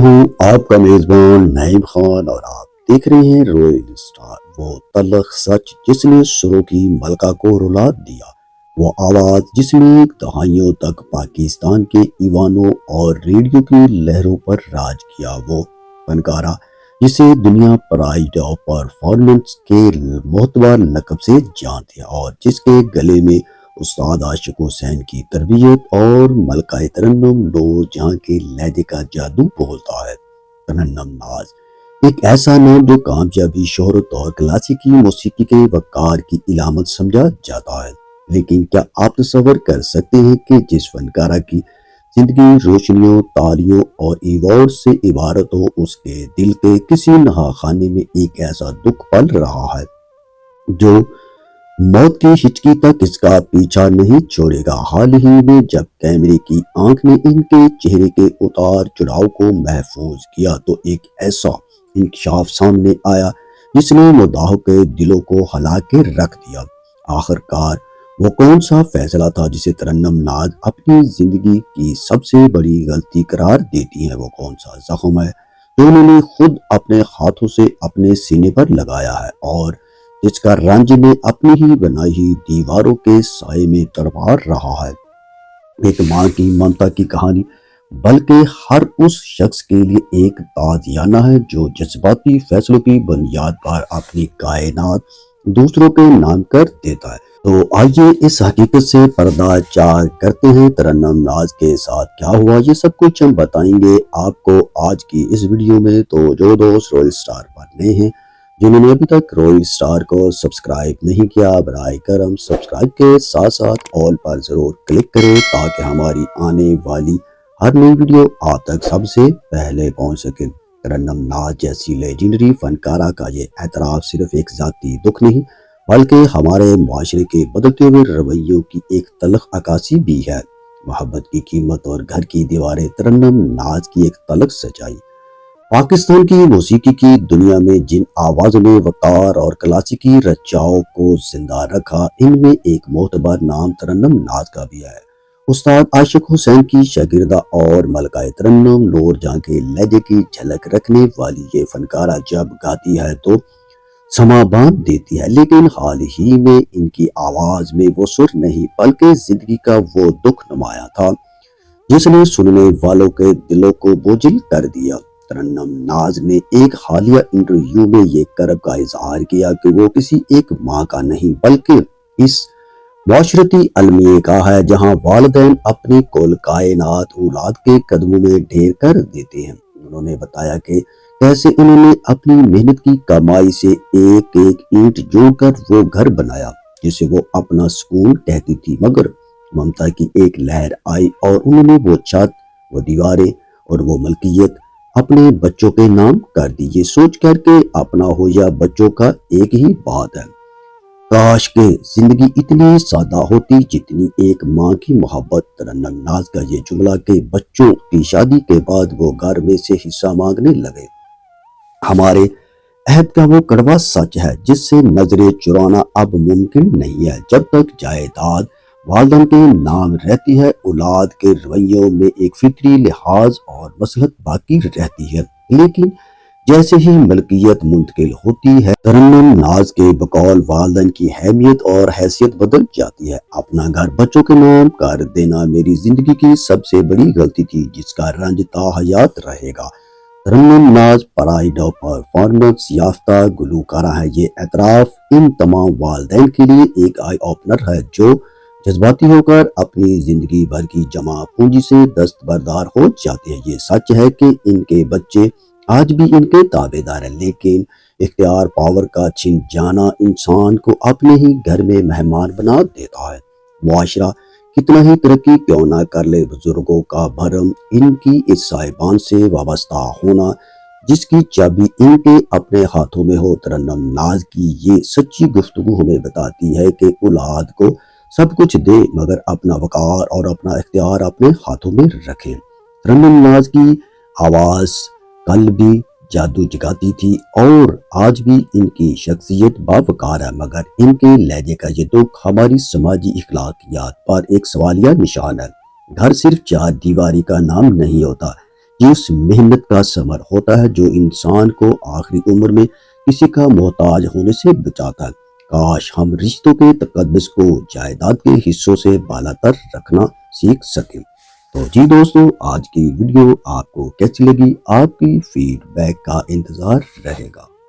ہوں آپ کا میزبان نعیم خان اور آپ دیکھ رہے ہیں رویل سٹار، وہ تلخ سچ جس نے شروع کی ملکہ کو رلا دیا، وہ آواز جس نے دہائیوں تک پاکستان کے ایوانوں اور ریڈیو کی لہروں پر راج کیا، وہ فنکارہ جسے دنیا پرائڈ آف پرفارمنس کے معتبر لقب سے جانتی ہے اور جس کے گلے میں استاد عاشق حسین کی تربیت اور ملکہ ترنم نور جہاں کے لہجے کا جادو بولتا ہے۔ ترنم ناز ایک ایسا نام جو کامیابی، شہرت اور کلاسیکی موسیقی کے وقار کی علامت سمجھا جاتا ہے، لیکن کیا آپ تصور کر سکتے ہیں کہ جس فنکارہ کی زندگی روشنیوں، تالیوں اور ایوارڈ سے عبارت ہو، اس کے دل کے کسی نہا خانے میں ایک ایسا دکھ پل رہا ہے جو موت کی ہچکی تک اس کا پیچھا نہیں چھوڑے گا۔ حال ہی میں جب کیمرے کی آنکھ نے ان کے چہرے کے اتار چڑھاؤ کو محفوظ کیا تو ایک ایسا انکشاف سامنے آیا جس نے مداحوں کے دلوں کو ہلا کے رکھ دیا۔ آخر کار وہ کون سا فیصلہ تھا جسے ترنم ناز اپنی زندگی کی سب سے بڑی غلطی قرار دیتی ہیں؟ وہ کون سا زخم ہے جو انہوں نے خود اپنے ہاتھوں سے اپنے سینے پر لگایا ہے اور جس کا رنج نے اپنی ہی بنائی ہوئی دیواروں کے سائے میں تڑپا رہا ہے؟ ایک ماں کی ممتا کی کہانی، بلکہ ہر اس شخص کے لیے ایک تازیانہ ہے جو جذباتی فیصلوں کی بنیاد پر اپنی کائنات دوسروں کے نام کر دیتا ہے۔ تو آئیے اس حقیقت سے پردہ چاک کرتے ہیں، ترنم ناز کے ساتھ کیا ہوا یہ سب کچھ ہم بتائیں گے آپ کو آج کی اس ویڈیو میں۔ تو جو دوست رویل سٹار پر نئے ہیں، جنہوں نے ابھی تک رویل سٹار کو سبسکرائب نہیں کیا، براہ کرم سبسکرائب کے ساتھ ساتھ آل پر ضرور کلک کریں تاکہ ہماری آنے والی ہر نئی ویڈیو آپ تک سب سے پہلے پہنچ سکے۔ ترنم ناز جیسی لیجنڈری فنکارہ کا یہ اعتراف صرف ایک ذاتی دکھ نہیں بلکہ ہمارے معاشرے کے بدلتے ہوئے رویوں کی ایک تلخ عکاسی بھی ہے۔ محبت کی قیمت اور گھر کی دیواریں، ترنم ناز کی ایک تلخ سچائی۔ پاکستان کی موسیقی کی دنیا میں جن آوازوں نے وقار اور کلاسیکی رچاؤں کو زندہ رکھا، ان میں ایک معتبر نام ترنم ناز کا بھی ہے۔ استاد عاشق حسین کی شاگردہ اور ملکہ ترنم نور جہاں کے لہجے کی جھلک رکھنے والی یہ فنکارہ جب گاتی ہے تو سما باندھ دیتی ہے، لیکن حال ہی میں ان کی آواز میں وہ سر نہیں بلکہ زندگی کا وہ دکھ نمایاں تھا جس نے سننے والوں کے دلوں کو بوجھل کر دیا۔ ترنم ناز نے ایک حالیہ انٹرویو میں یہ کرب کا اظہار کیا کہ وہ کسی ایک ماں کا نہیں بلکہ اس معاشرتی المیہ کا ہے جہاں والدین اپنی کل کائنات اولاد کے قدموں میں ڈھیر کر دیتے ہیں۔ انہوں نے بتایا کہ کیسے انہوں نے اپنی محنت کی کمائی سے ایک ایک اینٹ جوڑ کر وہ گھر بنایا جسے وہ اپنا سکون کہتی تھی، مگر ممتا کی ایک لہر آئی اور انہوں نے وہ چھت، وہ دیواریں اور وہ ملکیت اپنے بچوں کے نام کر دی۔ یہ سوچ کر کہ اپنا ہو یا بچوں کا ایک ہی بات ہے۔ کاش کہ زندگی اتنی سادہ ہوتی جتنی ایک ماں کی محبت۔ ترنم ناز کا یہ جملہ کہ بچوں کی شادی کے بعد وہ گھر میں سے حصہ مانگنے لگے، ہمارے عہد کا وہ کڑوا سچ ہے جس سے نظریں چرانا اب ممکن نہیں ہے۔ جب تک جائیداد والدین کے نام رہتی ہے، اولاد کے رویوں میں ایک فطری لحاظ اور مصلحت باقی رہتی ہے، لیکن جیسے ہی ملکیت منتقل ہوتی ہے، ترنم ناز کے بقول والدین کی اہمیت اور حیثیت بدل جاتی ہے۔ اپنا گھر بچوں کے نام کر دینا میری زندگی کی سب سے بڑی غلطی تھی جس کا رنج تا حیات رہے گا۔ ترنم ناز پرائڈ آف پرفارمنس یافتہ گلوکارہ ہے۔ یہ اعتراف ان تمام والدین کے لیے ایک آئی اوپنر ہے جو جذباتی ہو کر اپنی زندگی بھر کی جمع پونجی سے دستبردار ہو جاتے ہیں۔ یہ سچ ہے کہ ان کے بچے آج بھی ان کے تابع دار ہیں، لیکن اختیار پاور کا چھن جانا انسان کو اپنے ہی گھر میں مہمان بنا دیتا ہے۔ معاشرہ کتنا ہی ترقی کیوں نہ کر لے، بزرگوں کا بھرم، ان کی اس صاحبان سے وابستہ ہونا جس کی چابی ان کے اپنے ہاتھوں میں ہو۔ ترنم ناز کی یہ سچی گفتگو ہمیں بتاتی ہے کہ اولاد کو سب کچھ دے مگر اپنا وقار اور اپنا اختیار اپنے ہاتھوں میں رکھیں۔ ترنم ناز کی آواز کل بھی جادو جگاتی تھی اور آج بھی ان کی شخصیت باوقار ہے، مگر ان کے لہجے کا یہ دکھ ہماری سماجی اخلاقیات پر ایک سوالیہ نشان ہے۔ گھر صرف چار دیواری کا نام نہیں ہوتا، یہ اس محنت کا ثمر ہوتا ہے جو انسان کو آخری عمر میں کسی کا محتاج ہونے سے بچاتا ہے۔ کاش ہم رشتوں کے تقدس کو جائیداد کے حصوں سے بالا تر رکھنا سیکھ سکیں۔ تو جی دوستو، آج کی ویڈیو آپ کو کیسی لگی؟ آپ کی فیڈ بیک کا انتظار رہے گا۔